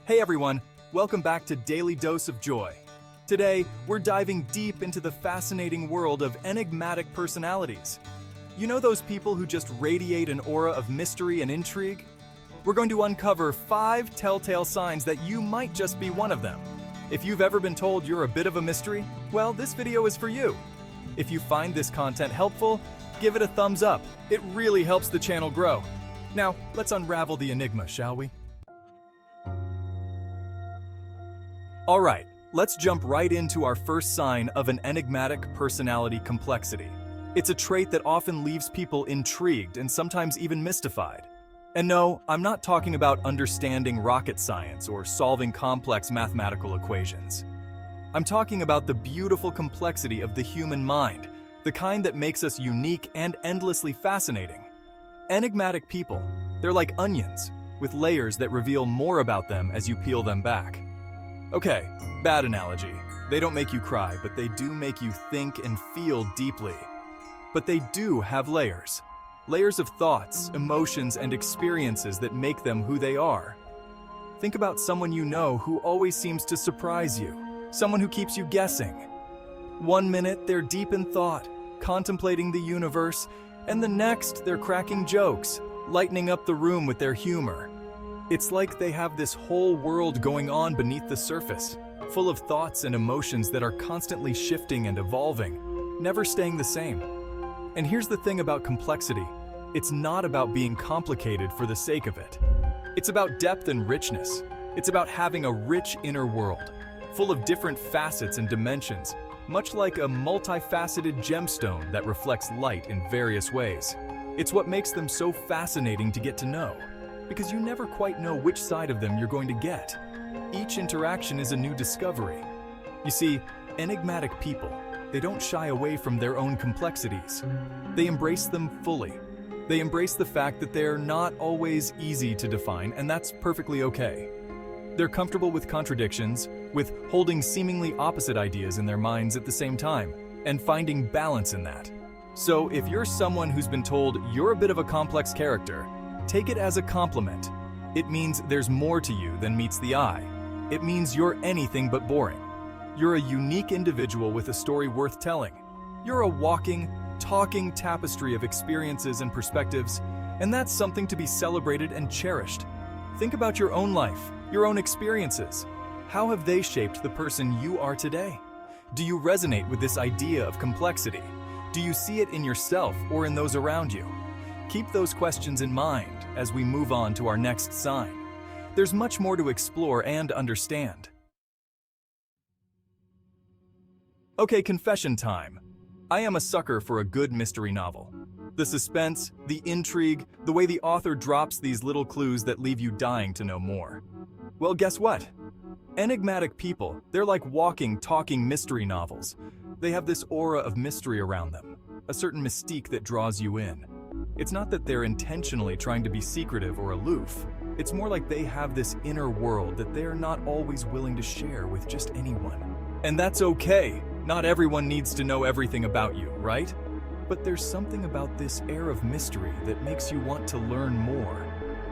Hey everyone, welcome back to Daily Dose of Joy. Today, we're diving deep into the fascinating world of enigmatic personalities. You know those people who just radiate an aura of mystery and intrigue? We're going to uncover 5 telltale signs that you might just be one of them. If you've ever been told you're a bit of a mystery, well, this video is for you. If you find this content helpful, give it a thumbs up. It really helps the channel grow. Now, let's unravel the enigma, shall we? All right, let's jump right into our first sign of an enigmatic personality complexity. It's a trait that often leaves people intrigued and sometimes even mystified. And no, I'm not talking about understanding rocket science or solving complex mathematical equations. I'm talking about the beautiful complexity of the human mind, the kind that makes us unique and endlessly fascinating. Enigmatic people, they're like onions, with layers that reveal more about them as you peel them back. Okay, bad analogy. They don't make you cry, but they do make you think and feel deeply. But they do have layers. Layers of thoughts, emotions, and experiences that make them who they are. Think about someone you know who always seems to surprise you. Someone who keeps you guessing. One minute, they're deep in thought, contemplating the universe, and the next, they're cracking jokes, lightening up the room with their humor. It's like they have this whole world going on beneath the surface, full of thoughts and emotions that are constantly shifting and evolving, never staying the same. And here's the thing about complexity. It's not about being complicated for the sake of it. It's about depth and richness. It's about having a rich inner world, full of different facets and dimensions, much like a multifaceted gemstone that reflects light in various ways. It's what makes them so fascinating to get to know, because you never quite know which side of them you're going to get. Each interaction is a new discovery. You see, enigmatic people, they don't shy away from their own complexities. They embrace them fully. They embrace the fact that they're not always easy to define, and that's perfectly okay. They're comfortable with contradictions, with holding seemingly opposite ideas in their minds at the same time, and finding balance in that. So if you're someone who's been told you're a bit of a complex character, take it as a compliment. It means there's more to you than meets the eye. It means you're anything but boring. You're a unique individual with a story worth telling. You're a walking, talking tapestry of experiences and perspectives, and that's something to be celebrated and cherished. Think about your own life, your own experiences. How have they shaped the person you are today? Do you resonate with this idea of complexity? Do you see it in yourself or in those around you? Keep those questions in mind as we move on to our next sign. There's much more to explore and understand. Okay, confession time. I am a sucker for a good mystery novel. The suspense, the intrigue, the way the author drops these little clues that leave you dying to know more. Well, guess what? Enigmatic people, they're like walking, talking mystery novels. They have this aura of mystery around them, a certain mystique that draws you in. It's not that they're intentionally trying to be secretive or aloof. It's more like they have this inner world that they're not always willing to share with just anyone. And that's okay. Not everyone needs to know everything about you, right? But there's something about this air of mystery that makes you want to learn more.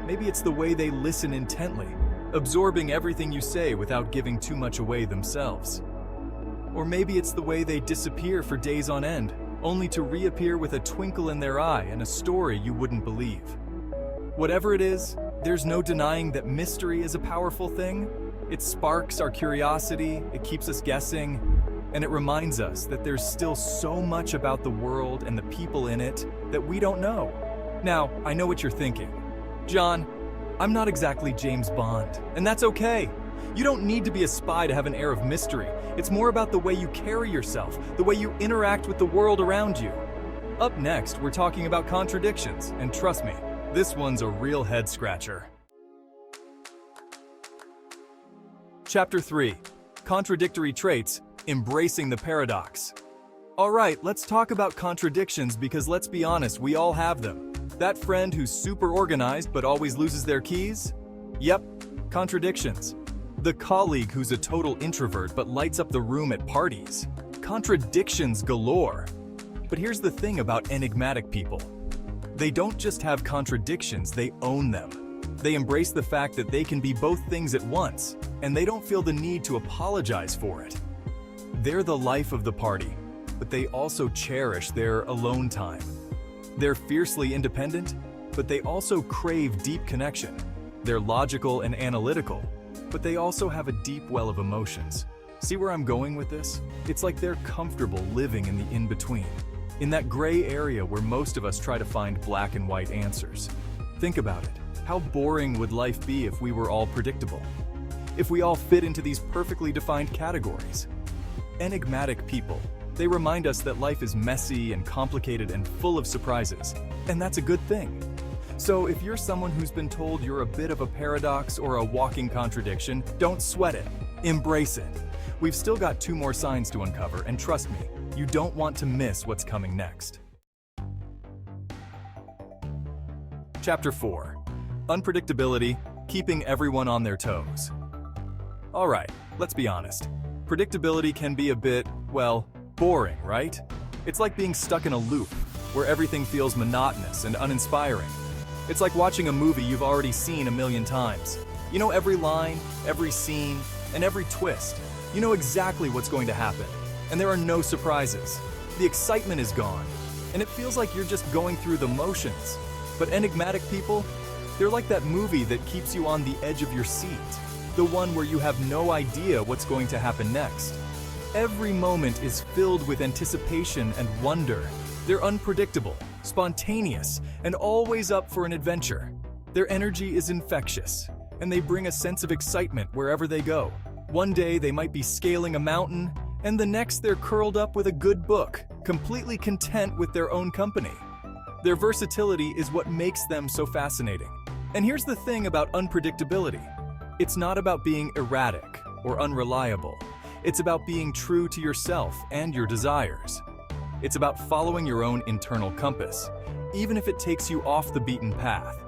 Maybe it's the way they listen intently, absorbing everything you say without giving too much away themselves. Or maybe it's the way they disappear for days on end, only to reappear with a twinkle in their eye and a story you wouldn't believe. Whatever it is, there's no denying that mystery is a powerful thing. It sparks our curiosity, it keeps us guessing, and it reminds us that there's still so much about the world and the people in it that we don't know. Now, I know what you're thinking. John, I'm not exactly James Bond, and that's okay. You don't need to be a spy to have an air of mystery. It's more about the way you carry yourself, the way you interact with the world around you. Up next, we're talking about contradictions, and trust me, this one's a real head-scratcher. Chapter 3. Contradictory Traits, Embracing the Paradox. Alright, let's talk about contradictions because let's be honest, we all have them. That friend who's super organized but always loses their keys? Yep, contradictions. The colleague who's a total introvert but lights up the room at parties. Contradictions galore. But here's the thing about enigmatic people. They don't just have contradictions, they own them. They embrace the fact that they can be both things at once, and they don't feel the need to apologize for it. They're the life of the party, but they also cherish their alone time. They're fiercely independent, but they also crave deep connection. They're logical and analytical, but they also have a deep well of emotions. See where I'm going with this? It's like they're comfortable living in the in-between, in that gray area where most of us try to find black and white answers. Think about it. How boring would life be if we were all predictable? If we all fit into these perfectly defined categories? Enigmatic people, they remind us that life is messy and complicated and full of surprises, and that's a good thing. So if you're someone who's been told you're a bit of a paradox or a walking contradiction, don't sweat it. Embrace it. We've still got 2 more signs to uncover, and trust me, you don't want to miss what's coming next. Chapter 4. Unpredictability, keeping everyone on their toes. Alright, let's be honest. Predictability can be a bit, well, boring, right? It's like being stuck in a loop, where everything feels monotonous and uninspiring. It's like watching a movie you've already seen a million times. You know every line, every scene, and every twist. You know exactly what's going to happen, and there are no surprises. The excitement is gone, and it feels like you're just going through the motions. But enigmatic people, they're like that movie that keeps you on the edge of your seat, the one where you have no idea what's going to happen next. Every moment is filled with anticipation and wonder. They're unpredictable, spontaneous, and always up for an adventure. Their energy is infectious, and they bring a sense of excitement wherever they go. One day they might be scaling a mountain, and the next they're curled up with a good book, completely content with their own company. Their versatility is what makes them so fascinating. And here's the thing about unpredictability. It's not about being erratic or unreliable. It's about being true to yourself and your desires. It's about following your own internal compass, even if it takes you off the beaten path.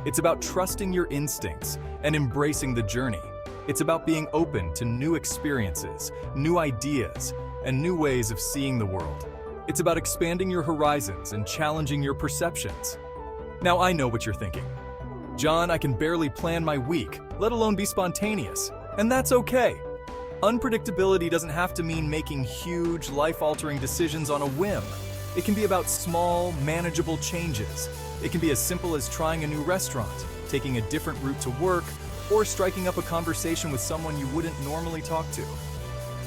It's about trusting your instincts and embracing the journey. It's about being open to new experiences, new ideas, and new ways of seeing the world. It's about expanding your horizons and challenging your perceptions. Now I know what you're thinking. John, I can barely plan my week, let alone be spontaneous. And that's okay. Unpredictability doesn't have to mean making huge, life-altering decisions on a whim. It can be about small, manageable changes. It can be as simple as trying a new restaurant, taking a different route to work, or striking up a conversation with someone you wouldn't normally talk to.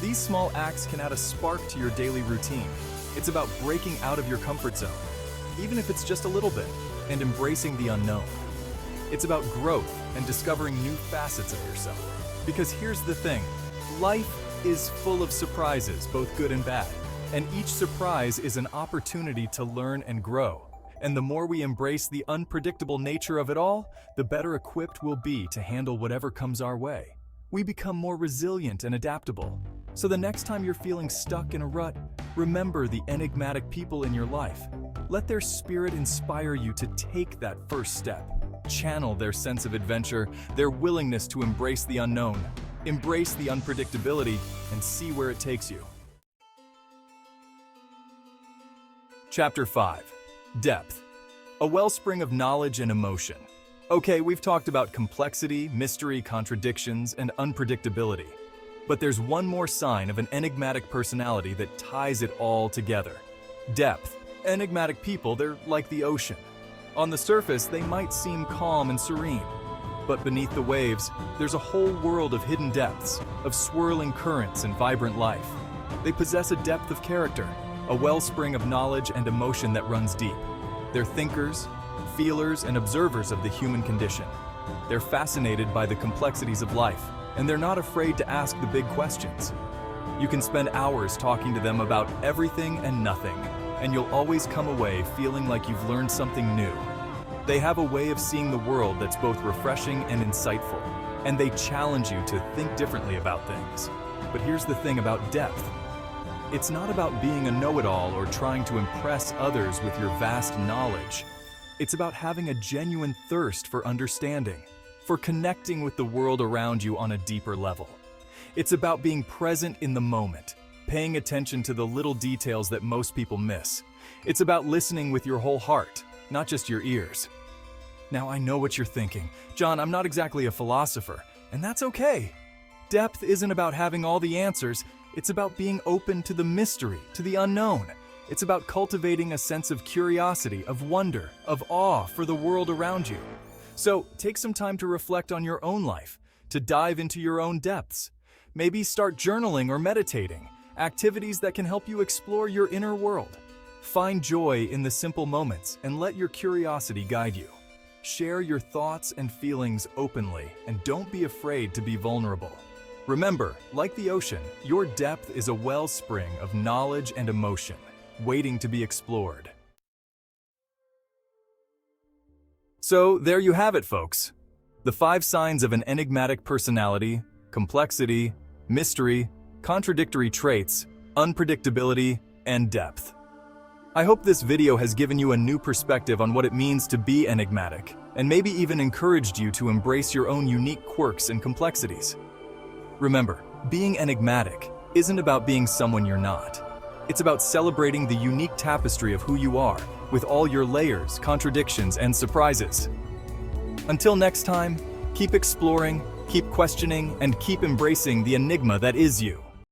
These small acts can add a spark to your daily routine. It's about breaking out of your comfort zone, even if it's just a little bit, and embracing the unknown. It's about growth and discovering new facets of yourself. Because here's the thing, life is full of surprises, both good and bad, and each surprise is an opportunity to learn and grow. And the more we embrace the unpredictable nature of it all, the better equipped we'll be to handle whatever comes our way. We become more resilient and adaptable. So the next time you're feeling stuck in a rut, remember the enigmatic people in your life. Let their spirit inspire you to take that first step. Channel their sense of adventure, their willingness to embrace the unknown. Embrace the unpredictability and see where it takes you. Chapter 5. Depth. A wellspring of knowledge and emotion. Okay, we've talked about complexity, mystery, contradictions, and unpredictability. But there's one more sign of an enigmatic personality that ties it all together. Depth. Enigmatic people, they're like the ocean. On the surface, they might seem calm and serene. But beneath the waves, there's a whole world of hidden depths, of swirling currents and vibrant life. They possess a depth of character, a wellspring of knowledge and emotion that runs deep. They're thinkers, feelers, and observers of the human condition. They're fascinated by the complexities of life, and they're not afraid to ask the big questions. You can spend hours talking to them about everything and nothing, and you'll always come away feeling like you've learned something new. They have a way of seeing the world that's both refreshing and insightful, and they challenge you to think differently about things. But here's the thing about depth. It's not about being a know-it-all or trying to impress others with your vast knowledge. It's about having a genuine thirst for understanding, for connecting with the world around you on a deeper level. It's about being present in the moment, paying attention to the little details that most people miss. It's about listening with your whole heart, not just your ears. Now I know what you're thinking. John, I'm not exactly a philosopher, and that's okay. Depth isn't about having all the answers, it's about being open to the mystery, to the unknown. It's about cultivating a sense of curiosity, of wonder, of awe for the world around you. So take some time to reflect on your own life, to dive into your own depths. Maybe start journaling or meditating, activities that can help you explore your inner world. Find joy in the simple moments and let your curiosity guide you. Share your thoughts and feelings openly, and don't be afraid to be vulnerable. Remember, like the ocean, your depth is a wellspring of knowledge and emotion, waiting to be explored. So there you have it, folks. The 5 signs of an enigmatic personality: complexity, mystery, contradictory traits, unpredictability, and depth. I hope this video has given you a new perspective on what it means to be enigmatic, and maybe even encouraged you to embrace your own unique quirks and complexities. Remember, being enigmatic isn't about being someone you're not. It's about celebrating the unique tapestry of who you are, with all your layers, contradictions, and surprises. Until next time, keep exploring, keep questioning, and keep embracing the enigma that is you.